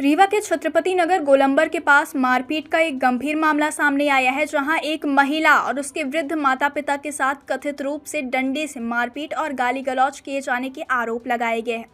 रीवा के छत्रपति नगर गोलंबर के पास मारपीट का एक गंभीर मामला सामने आया है, जहां एक महिला और उसके वृद्ध माता पिता के साथ कथित रूप से डंडे से मारपीट और गाली गलौज किए जाने के आरोप लगाए गए हैं।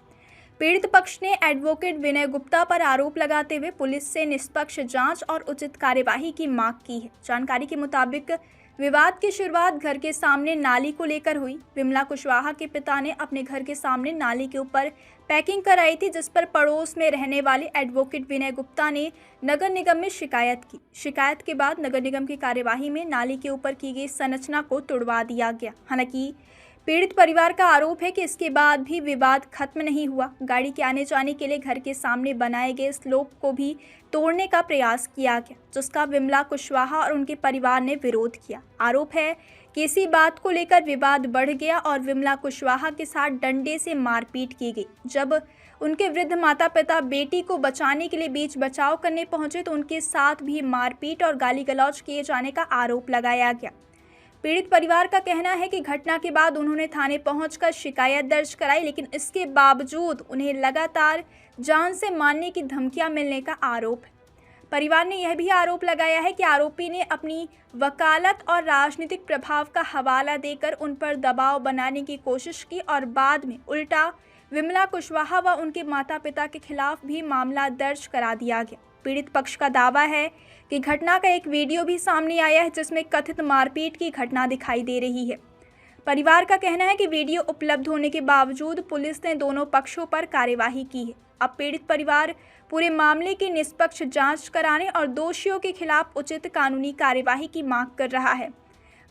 पीड़ित पक्ष ने एडवोकेट विनय गुप्ता पर आरोप लगाते हुए पुलिस से निष्पक्ष जांच और उचित कार्यवाही की मांग की है। जानकारी के मुताबिक विवाद की शुरुआत घर के सामने नाली को लेकर हुई। विमला कुशवाहा के पिता ने अपने घर के सामने नाली के ऊपर पैकिंग कराई थी, जिस पर पड़ोस में रहने वाले एडवोकेट विनय गुप्ता ने नगर निगम में शिकायत की। शिकायत के बाद नगर निगम की कार्यवाही में नाली के ऊपर की गई संरचना को तुड़वा दिया गया। हालांकि पीड़ित परिवार का आरोप है कि इसके बाद भी विवाद खत्म नहीं हुआ। गाड़ी के आने जाने के लिए घर के सामने बनाए गए स्लोप को भी तोड़ने का प्रयास किया गया, जिसका विमला कुशवाहा और उनके परिवार ने विरोध किया। आरोप है कि इसी बात को लेकर विवाद बढ़ गया और विमला कुशवाहा के साथ डंडे से मारपीट की गई। जब उनके वृद्ध माता पिता बेटी को बचाने के लिए बीच बचाव करने पहुंचे तो उनके साथ भी मारपीट और गाली गलौज किए जाने का आरोप लगाया गया। पीड़ित परिवार का कहना है कि घटना के बाद उन्होंने थाने पहुंचकर शिकायत दर्ज कराई, लेकिन इसके बावजूद उन्हें लगातार जान से मारने की धमकियां मिलने का आरोप है। परिवार ने यह भी आरोप लगाया है कि आरोपी ने अपनी वकालत और राजनीतिक प्रभाव का हवाला देकर उन पर दबाव बनाने की कोशिश की और बाद में उल्टा विमला कुशवाहा व उनके माता पिता के खिलाफ भी मामला दर्ज करा दिया गया। पीड़ित पक्ष का दावा है कि घटना का एक वीडियो भी सामने आया है, जिसमें कथित मारपीट की घटना दिखाई दे रही है। परिवार का कहना है कि वीडियो उपलब्ध होने के बावजूद पुलिस ने दोनों पक्षों पर कार्यवाही की है। अब पीड़ित परिवार पूरे मामले की निष्पक्ष जांच कराने और दोषियों के खिलाफ उचित कानूनी कार्यवाही की मांग कर रहा है।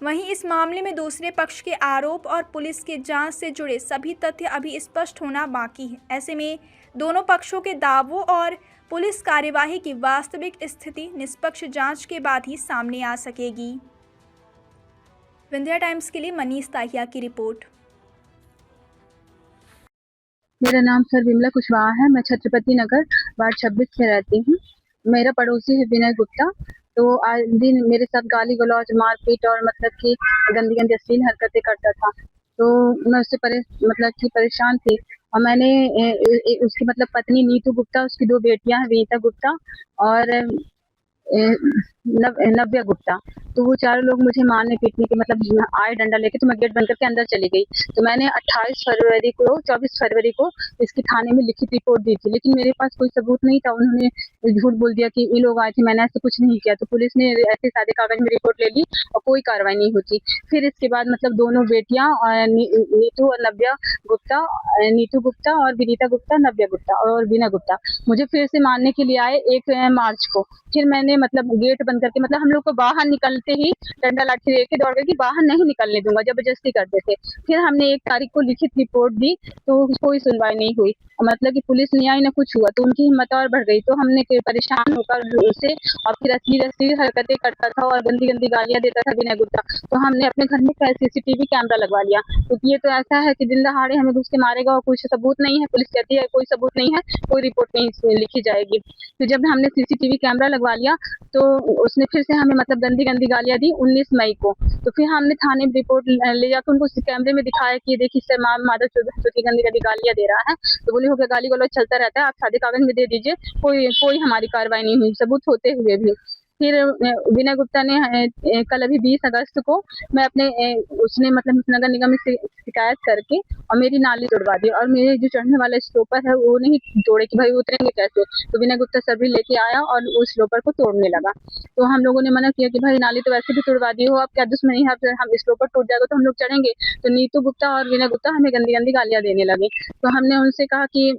वहीं इस मामले में दूसरे पक्ष के आरोप और पुलिस के जांच से जुड़े सभी तथ्य अभी स्पष्ट होना बाकी है। ऐसे में दोनों पक्षों के दावों और पुलिस कार्यवाही की वास्तविक स्थिति निष्पक्ष जांच के बाद ही सामने आ सकेगी। विंध्या टाइम्स के लिए मनीष ताहिया की रिपोर्ट। मेरा नाम सर विमला कुशवाहा है। मैं छत्रपति नगर वार्ड 26 में रहती हूँ। मेरा पड़ोसी है विनय गुप्ता। तो आज दिन मेरे साथ गाली गलौज, मारपीट और मतलब कि गंदी गंदी अश्लील हरकतें करता था। तो मैं उससे परेशान थी और मैंने उसकी मतलब पत्नी नीतू गुप्ता, उसकी 2 बेटियां हैं, विनीता गुप्ता और नव्या गुप्ता। तो वो चारों लोग मुझे मारने पीटने के मतलब आए डंडा लेके। तो मैं गेट बंद करके अंदर चली गई। तो मैंने 24 फरवरी को इसकी थाने में लिखित रिपोर्ट दी थी, लेकिन मेरे पास कोई सबूत नहीं था। उन्होंने झूठ बोल दिया कि ये लोग आए थे, मैंने ऐसा कुछ नहीं किया। तो पुलिस ने ऐसे सादे कागज में रिपोर्ट ले ली और कोई कार्रवाई नहीं होती। फिर इसके बाद मतलब दोनों बेटियां नीतू गुप्ता और विनीता गुप्ता, नव्या गुप्ता और बीना गुप्ता मुझे फिर से मारने के लिए आए 1 मार्च को। फिर मैंने मतलब गेट बंद करके मतलब हम लोग को बाहर निकलते ही डंडा लाठी लेके दौड़ गए कि बाहर नहीं निकलने दूंगा, जबरदस्ती करते थे। फिर हमने 1 तारीख को लिखित रिपोर्ट दी तो कोई सुनवाई नहीं हुई, मतलब कि पुलिस नहीं आई, ना कुछ हुआ। तो उनकी हिम्मत और बढ़ गई। तो हमने परेशान होकर उसे और फिर अश्लील हरकतें करता था और गंदी गंदी गालियां देता था विनय गुप्ता। तो हमने अपने घर में CCTV कैमरा लगवा लिया, क्योंकि ये तो ऐसा है कि दिन दहाड़े हमें घुस के मारेगा और कुछ सबूत नहीं है। पुलिस कहती है कोई सबूत नहीं है, कोई रिपोर्ट नहीं लिखी जाएगी। तो जब हमने CCTV कैमरा लगवा लिया तो उसने फिर से हमें मतलब गंदी गंदी गालियां दी 19 मई को। तो फिर हमने थाने में रिपोर्ट ले जाकर उनको कैमरे में दिखाया कि देखिए सर माधव चौधरी गंदी गंदी गालियां दे रहा है। तो बोले हो गया, गाली गलौज चलता रहता है, आप सादे कागज में दे दीजिए। कोई हमारी कार्रवाई नहीं हुई, सबूत होते हुए भी। फिर विनय गुप्ता ने कल अभी 20 अगस्त को मैं अपने उसने मतलब नगर निगम में शिकायत करके और मेरी नाली तोड़वा दी और मेरे जो चढ़ने वाला स्लोपर है वो नहीं तोड़े कि भाई उतरेंगे कैसे। तो विनय गुप्ता सभी लेके आया और उस स्लोपर को तोड़ने लगा। तो हम लोगों ने मना किया कि भाई नाली तो वैसे भी तोड़वा दी हो, आप क्या दुश्मनी है, हम स्लोपर टूट जाएगा तो हम लोग चढ़ेंगे। तो नीतू गुप्ता और विनय गुप्ता हमें गंदी गंदी गालियां देने लगे। तो हमने उनसे कहा कि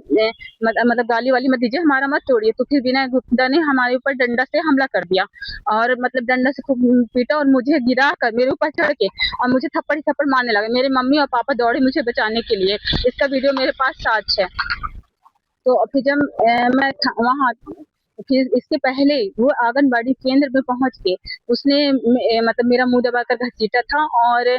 मतलब गाली वाली मत दीजिए, हमारा मत तोड़िए। तो फिर विनय गुप्ता ने हमारे ऊपर डंडा से हमला कर दिया और मतलब डंडा से खूब पीटा और मुझे गिरा कर मेरे ऊपर चढ़ के और मुझे थप्पड़ ही थप्पड़ मारने लगे। मेरे मम्मी और पापा दौड़े मुझे बचाने के लिए। इसका वीडियो मेरे पास साथ है। तो फिर जब मैं वहाँ फिर इसके पहले वो आंगनबाड़ी केंद्र में पहुंच के उसने मतलब मेरा मुंह दबाकर घसीटा था और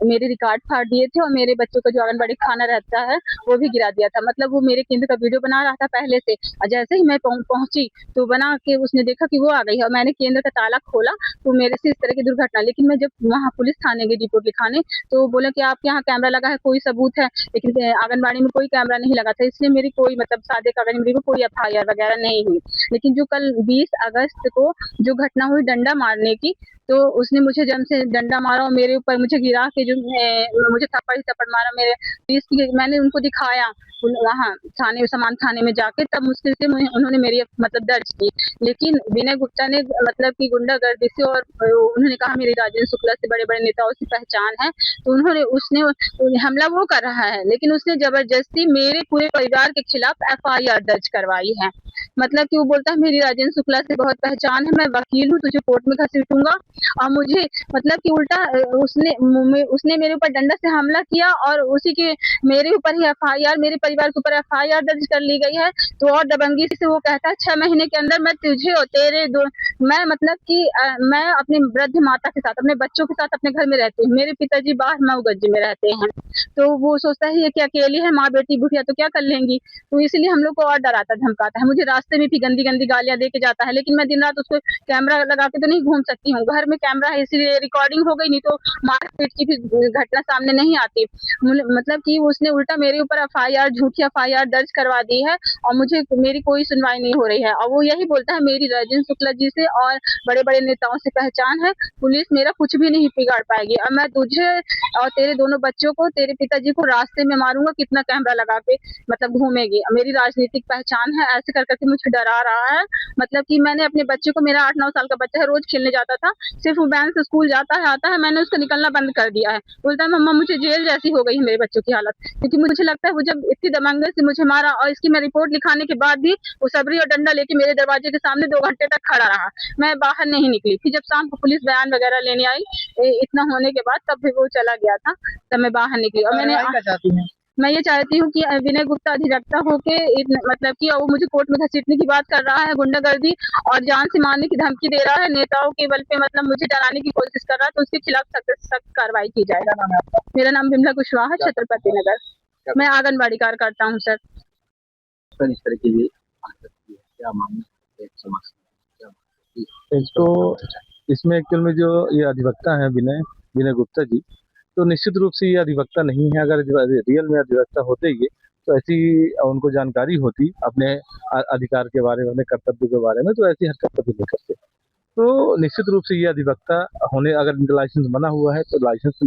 मेरे रिकॉर्ड फाड़ दिए थे और मेरे बच्चों का जो आंगनबाड़ी खाना रहता है वो भी गिरा दिया था। मतलब वो मेरे केंद्र का वीडियो बना रहा था पहले से, और जैसे ही मैं पहुंची तो बना के उसने देखा कि वो आ गई है और मैंने केंद्र का ताला खोला तो मेरे से इस तरह की दुर्घटना। लेकिन मैं जब वहाँ पुलिस थाने गई रिपोर्ट लिखाने तो बोला कि आपके यहाँ कैमरा लगा है, कोई सबूत है? लेकिन आंगनबाड़ी में कोई कैमरा नहीं लगा था, इसलिए मेरी कोई मतलब सादे कागज में कोई एफआईआर वगैरह नहीं हुई। लेकिन जो कल 20 अगस्त को जो घटना हुई डंडा मारने की, तो उसने मुझे जम से डंडा मारा और मेरे ऊपर मुझे गिरा के जो मुझे थप्पड़ ही थप्पड़ मारा। मैंने उनको दिखाया वहाँ थाने समान थाने में जाके, तब मुश्किल से उन्होंने मेरी मतलब दर्ज की। लेकिन विनय गुप्ता ने मतलब की गुंडागर्दी से और उन्होंने कहा मेरी राजेंद्र शुक्ला से बड़े बड़े नेताओं की पहचान है, तो उसने हमला वो कर रहा है, लेकिन उसने जबरदस्ती मेरे पूरे परिवार के खिलाफ एफआईआर दर्ज करवाई है। मतलब कि वो बोलता है मेरी राजेंद्र शुक्ला से बहुत पहचान है, मैं वकील हूँ, तुझे कोर्ट में घसीटूंगा। और मुझे मतलब कि उल्टा उसने मेरे ऊपर डंडा से हमला किया और उसी के मेरे ऊपर ही एफआईआर, मेरे परिवार के ऊपर एफआईआर दर्ज कर ली गई है। तो और दबंगी से वो कहता है 6 महीने के अंदर मैं तुझे और मैं मतलब कि मैं अपनी वृद्ध माता के साथ अपने बच्चों के साथ अपने घर में रहती हूँ, मेरे पिताजी बाहर मऊगज्जी में रहते हैं। तो वो सोचता है कि अकेली है, माँ बेटी बुढ़िया तो क्या कर लेंगी, तो इसलिए हम लोग को और डराता धमकाता है। मुझे रास्ते में भी गंदी गंदी गालियां दे के जाता है, लेकिन मैं दिन रात उसको कैमरा लगा के तो नहीं घूम सकती हूँ। घर में कैमरा है इसलिए रिकॉर्डिंग हो गई, नहीं तो मारपीट की भी घटना सामने नहीं आती। मतलब कि उसने उल्टा मेरे ऊपर एफआईआर, झूठी एफआईआर दर्ज करवा दी है और मुझे मेरी कोई सुनवाई नहीं हो रही है। और वो यही बोलता है मेरी राजेंद्र शुक्ला जी से और बड़े बड़े नेताओं से पहचान है, पुलिस मेरा कुछ भी नहीं बिगाड़ पाएगी। और मैं तुझे और तेरे दोनों बच्चों को, तेरे पिताजी को रास्ते में मारूंगा, कितना कैमरा लगा के मतलब घूमेगी। मेरी राजनीतिक पहचान है, ऐसे कर करके मुझे डरा रहा है। मतलब कि मैंने अपने बच्चे को, मेरा 8-9 साल का बच्चा है, रोज खेलने जाता था, सिर्फ वो वैन से स्कूल जाता है आता है, मैंने उसका निकलना बंद कर दिया है। बोलता है मम्मा मुझे जेल जैसी हो गई है मेरे बच्चों की हालत, क्योंकि मुझे लगता है वो जब इतनी दबंगई से मुझे मारा और इसकी मैं रिपोर्ट लिखाने के बाद भी वो सबरी और डंडा लेके मेरे दरवाजे के सामने 2 घंटे तक खड़ा रहा। मैं बाहर नहीं निकली। फिर जब शाम को पुलिस बयान वगैरह लेने आई, इतना होने के बाद तब भी वो चला गया था, तब मैं बाहर निकली। और मैं ये चाहती हूँ कि विनय गुप्ता अधिवक्ता होके मतलब कि वो मुझे कोर्ट में घसीटने की बात कर रहा है, गुंडागर्दी और जान से मारने की धमकी दे रहा है, नेताओं के बल पे मतलब मुझे डराने की कोशिश कर रहा है, तो उसके खिलाफ सख्त कार्रवाई की जाएगा। मेरा नाम बिमला कुशवाहा, छत्रपति नगर। मैं आंगनबाड़ी कार्यकर्ता हूँ सर। एक तो इसमें एक्चुअल में जो ये अधिवक्ता है विनय गुप्ता जी, तो निश्चित रूप से ये अधिवक्ता नहीं है। अगर रियल में अधिवक्ता होते ये तो ऐसी उनको जानकारी होती अपने अधिकार के बारे में, अपने कर्तव्य के बारे में, तो ऐसी हरकत कभी नहीं करते। तो निश्चित रूप से ये अधिवक्ता होने, अगर इनका लाइसेंस बना हुआ है तो लाइसेंस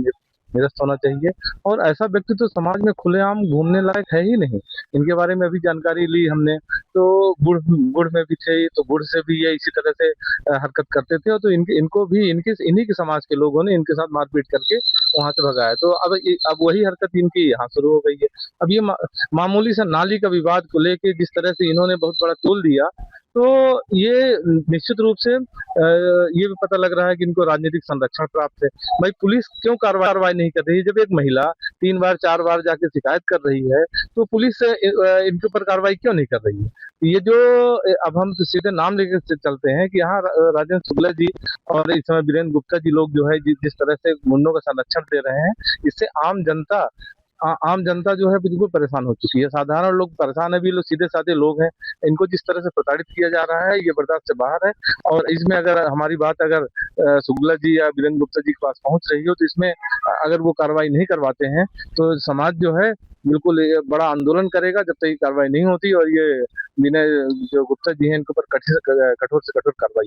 निरस्त होना चाहिए। और ऐसा व्यक्ति तो समाज में खुलेआम घूमने लायक है ही नहीं। इनके बारे में अभी जानकारी ली हमने, तो गुड़ में भी थे, तो गुड़ से भी ये इसी तरह से हरकत करते थे, और तो इनको भी इन्हीं के समाज के लोगों ने इनके साथ मारपीट करके वहां से भगाया। तो अब वही हरकत इनकी यहाँ शुरू हो गई है। अब ये मामूली सा नाली का विवाद को लेके जिस तरह से इन्होंने बहुत बड़ा तोल दिया, तो ये निश्चित रूप से ये भी पता लग रहा है कि इनको राजनीतिक संरक्षण प्राप्त है। भाई पुलिस क्यों कार्रवाई नहीं कर रही है? जब एक महिला 3 बार 4 बार जाके शिकायत कर रही है, तो पुलिस इनके ऊपर कार्रवाई क्यों नहीं कर रही है? ये जो अब हम सीधे नाम लेकर चलते हैं कि यहाँ राजेंद्र शुक्ला जी और इस समय वीरेंद्र गुप्ता जी लोग जो है जिस तरह से गुंडों का संरक्षण दे रहे हैं, इससे आम जनता जो है बिल्कुल परेशान हो चुकी है। साधारण लोग परेशान है, भी लोग सीधे साधे लोग हैं, इनको जिस तरह से प्रताड़ित किया जा रहा है ये बर्दाश्त से बाहर है। और इसमें अगर हमारी बात अगर शुक्ला जी या वीरेंद्र गुप्ता जी के पास पहुंच रही हो, तो इसमें अगर वो कार्रवाई नहीं करवाते हैं तो समाज जो है बिल्कुल बड़ा आंदोलन करेगा जब तक ये कार्रवाई नहीं होती। और ये विनय जो गुप्ता जी हैं इनके ऊपर कठोर से कठोर कार्रवाई